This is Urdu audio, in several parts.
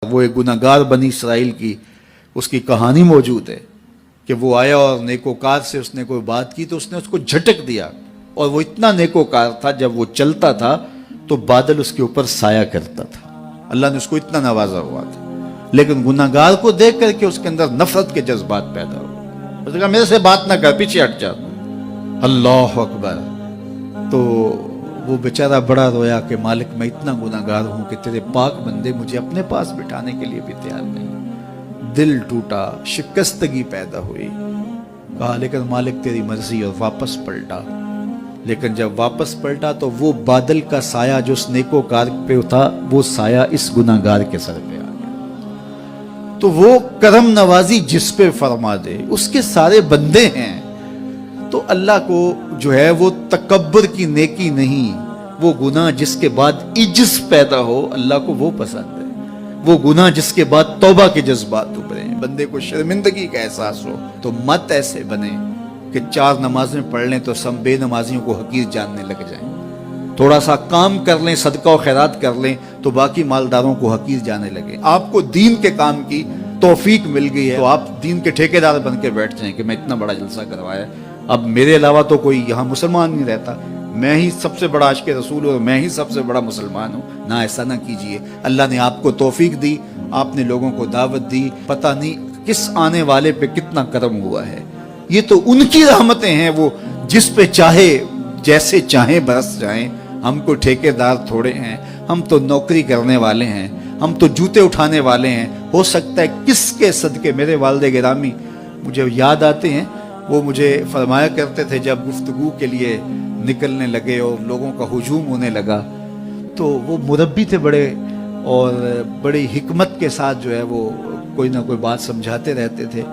وہ ایک گناہگار بنی اسرائیل کی اس کی کہانی موجود ہے کہ وہ آیا اور نیکوکار سے اس نے کوئی بات کی تو اس نے اس کو جھٹک دیا، اور وہ اتنا نیکوکار تھا جب وہ چلتا تھا تو بادل اس کے اوپر سایہ کرتا تھا۔ اللہ نے اس کو اتنا نوازا ہوا تھا، لیکن گناہگار کو دیکھ کر کے اس کے اندر نفرت کے جذبات پیدا ہوئے۔ اس نے کہا میرے سے بات نہ کر، پیچھے ہٹ جا۔ اللہ اکبر۔ تو وہ بیچارہ بڑا رویا کہ مالک میں اتنا گناہگار ہوں کہ تیرے پاک بندے مجھے اپنے پاس بٹھانے کے لیے بھی تیار نہیں۔ دل ٹوٹا، شکستگی پیدا ہوئی۔ کہا لیکن مالک تیری مرضی، اور واپس پلٹا۔ لیکن جب واپس پلٹا تو وہ بادل کا سایہ جو اس نیکوکار پہ تھا، وہ سایہ اس گناہگار کے سر پہ آ گیا۔ تو وہ کرم نوازی جس پہ فرما دے، اس کے سارے بندے ہیں۔ تو اللہ کو جو ہے وہ تکبر کی نیکی نہیں، وہ گناہ جس کے بعد عجز پیدا ہو، اللہ کو وہ پسند ہے۔ وہ گناہ جس کے بعد توبہ کے جذبات ابھریں، بندے کو شرمندگی کا احساس ہو۔ تو مت ایسے بنے کہ 4 نمازیں پڑھ لیں تو سب بے نمازیوں کو حقیر جاننے لگ جائیں، تھوڑا سا کام کر لیں، صدقہ و خیرات کر لیں تو باقی مالداروں کو حقیر جانے لگے۔ آپ کو دین کے کام کی توفیق مل گئی ہے تو آپ دین کے ٹھیکیدار بن کے بیٹھ جائیں کہ میں اتنا بڑا جلسہ کروایا، اب میرے علاوہ تو کوئی یہاں مسلمان نہیں رہتا، میں ہی سب سے بڑا عاشق رسول ہوں، میں ہی سب سے بڑا مسلمان ہوں۔ نہ، ایسا نہ کیجئے۔ اللہ نے آپ کو توفیق دی، آپ نے لوگوں کو دعوت دی، پتہ نہیں کس آنے والے پہ کتنا کرم ہوا ہے۔ یہ تو ان کی رحمتیں ہیں، وہ جس پہ چاہے جیسے چاہیں برس جائیں۔ ہم کو ٹھیکیدار تھوڑے ہیں، ہم تو نوکری کرنے والے ہیں، ہم تو جوتے اٹھانے والے ہیں۔ ہو سکتا ہے کس کے صدقے میرے والد گرامی مجھے یاد آتے ہیں، وہ مجھے فرمایا کرتے تھے جب گفتگو کے لیے نکلنے لگے اور لوگوں کا ہجوم ہونے لگا، تو وہ مربی تھے بڑے، اور بڑی حکمت کے ساتھ جو ہے وہ کوئی نہ کوئی بات سمجھاتے رہتے تھے۔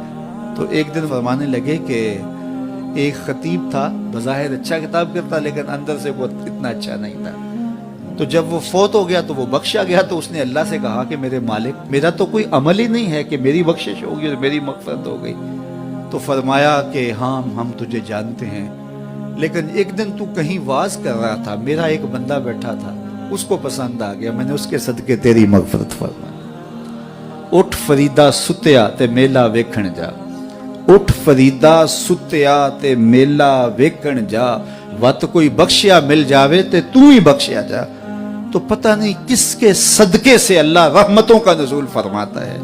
تو ایک دن فرمانے لگے کہ ایک خطیب تھا، بظاہر اچھا خطاب کرتا لیکن اندر سے وہ اتنا اچھا نہیں تھا۔ تو جب وہ فوت ہو گیا تو وہ بخشا گیا، تو اس نے اللہ سے کہا کہ میرے مالک، میرا تو کوئی عمل ہی نہیں ہے کہ میری بخشش ہوگی اور میری مغفرت ہو گئی۔ تو فرمایا کہ ہاں ہم تجھے جانتے ہیں، لیکن ایک دن تو کہیں واز کر رہا تھا، میرا ایک بندہ بیٹھا تھا، اس کو پسند آ گیا، میں نے اس کے صدقے تیری مغفرت فرمائی۔ اٹھ فریدا ستیا تے میلا ویکھن جا، اٹھ فریدا ستیا تے میلا ویکھن جا، وت کوئی بخشیا مل جاوے تے تو ہی بخشیا جا۔ تو پتہ نہیں کس کے صدقے سے اللہ رحمتوں کا نزول فرماتا ہے۔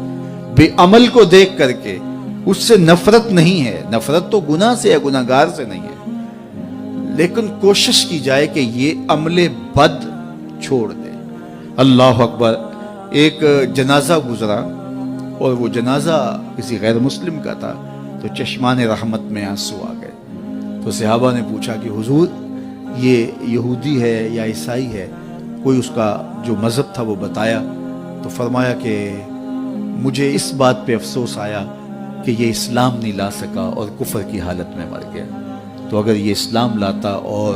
بے عمل کو دیکھ کر کے اس سے نفرت نہیں ہے، نفرت تو گناہ سے ہے، گناہگار سے نہیں ہے، لیکن کوشش کی جائے کہ یہ عمل بد چھوڑ دے۔ اللہ اکبر۔ ایک جنازہ گزرا اور وہ جنازہ کسی غیر مسلم کا تھا، تو چشمان رحمت میں آنسو آ گئے۔ تو صحابہ نے پوچھا کہ حضور یہ یہودی ہے یا عیسائی ہے؟ کوئی اس کا جو مذہب تھا وہ بتایا۔ تو فرمایا کہ مجھے اس بات پہ افسوس آیا کہ یہ اسلام نہیں لا سکا اور کفر کی حالت میں مر گیا، تو اگر یہ اسلام لاتا اور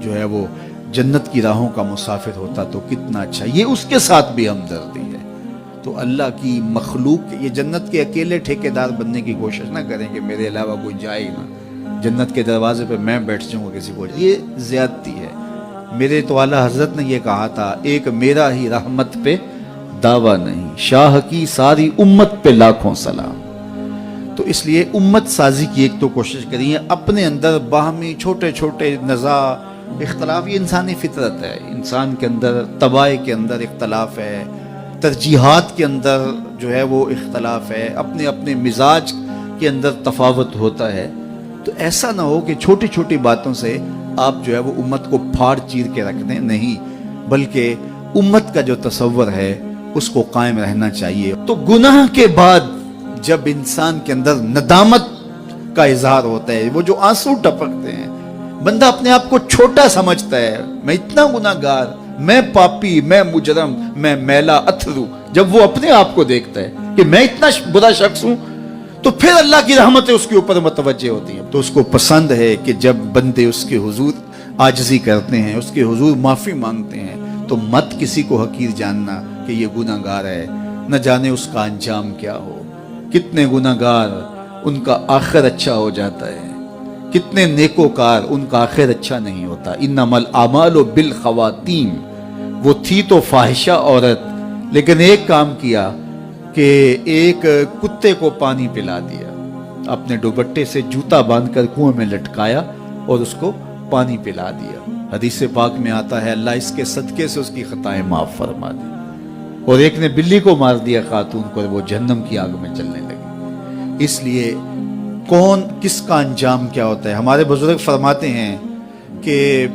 جو ہے وہ جنت کی راہوں کا مسافر ہوتا تو کتنا اچھا۔ یہ اس کے ساتھ بھی ہمدردی ہے۔ تو اللہ کی مخلوق، یہ جنت کے اکیلے ٹھیکیدار بننے کی کوشش نہ کریں کہ میرے علاوہ کوئی جائے نہ، جنت کے دروازے پہ میں بیٹھ جاؤں گا کسی کو، یہ زیادتی ہے۔ میرے تو اعلیٰ حضرت نے یہ کہا تھا، ایک میرا ہی رحمت پہ دعویٰ نہیں، شاہ کی ساری امت پہ لاکھوں سلام۔ تو اس لیے امت سازی کی ایک تو کوشش کریے، اپنے اندر باہمی چھوٹے چھوٹے نزاع اختلاف، یہ انسانی فطرت ہے، انسان کے اندر طباع کے اندر اختلاف ہے، ترجیحات کے اندر جو ہے وہ اختلاف ہے، اپنے اپنے مزاج کے اندر تفاوت ہوتا ہے۔ تو ایسا نہ ہو کہ چھوٹی چھوٹی باتوں سے آپ جو ہے وہ امت کو پھاڑ چیر کے رکھ دیں، نہیں، بلکہ امت کا جو تصور ہے اس کو قائم رہنا چاہیے۔ تو گناہ کے بعد جب انسان کے اندر ندامت کا اظہار ہوتا ہے، وہ جو آنسو ٹپکتے ہیں، بندہ اپنے آپ کو چھوٹا سمجھتا ہے، میں اتنا گناہگار، میں پاپی، میں مجرم، میں میلا اتھرو، جب وہ اپنے آپ کو دیکھتا ہے کہ میں اتنا برا شخص ہوں، تو پھر اللہ کی رحمتیں اس کے اوپر متوجہ ہوتی ہیں۔ تو اس کو پسند ہے کہ جب بندے اس کے حضور عاجزی کرتے ہیں، اس کے حضور معافی مانگتے ہیں، تو مت کسی کو حقیر جاننا کہ یہ گناہگار ہے، نہ جانے اس کا انجام کیا ہو۔ کتنے گناہگار ان کا آخر اچھا ہو جاتا ہے، کتنے نیکوکار ان کا آخر اچھا نہیں ہوتا۔ انما الاعمال بالخواتیم، وہ تھی تو فاحشہ عورت لیکن ایک کام کیا کہ ایک کتے کو پانی پلا دیا، اپنے دوپٹے سے جوتا باندھ کر کنویں میں لٹکایا اور اس کو پانی پلا دیا۔ حدیث پاک میں آتا ہے اللہ اس کے صدقے سے اس کی خطائیں معاف فرما دی۔ اور ایک نے بلی کو مار دیا خاتون کو، وہ جہنم کی آگ میں جلنے لگی۔ اس لیے کون کس کا انجام کیا ہوتا ہے؟ ہمارے بزرگ فرماتے ہیں کہ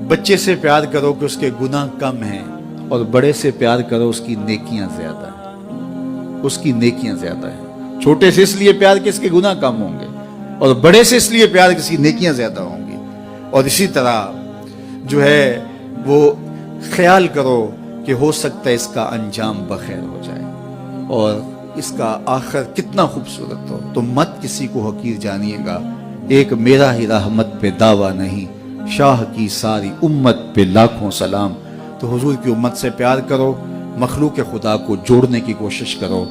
بچے سے پیار کرو کہ اس کے گناہ کم ہیں، اور بڑے سے پیار کرو اس کی نیکیاں زیادہ ہیں، اس کی نیکیاں زیادہ ہیں۔ چھوٹے سے اس لیے پیار کہ اس کے گناہ کم ہوں گے، اور بڑے سے اس لیے پیار کہ اس کی نیکیاں زیادہ ہوں گی۔ اور اسی طرح جو ہے وہ خیال کرو کہ ہو سکتا ہے اس کا انجام بخیر ہو جائے اور اس کا آخر کتنا خوبصورت ہو، تو مت کسی کو حقیر جانیے گا۔ ایک میرا ہی رحمت پہ دعویٰ نہیں، شاہ کی ساری امت پہ لاکھوں سلام۔ تو حضور کی امت سے پیار کرو، مخلوق خدا کو جوڑنے کی کوشش کرو۔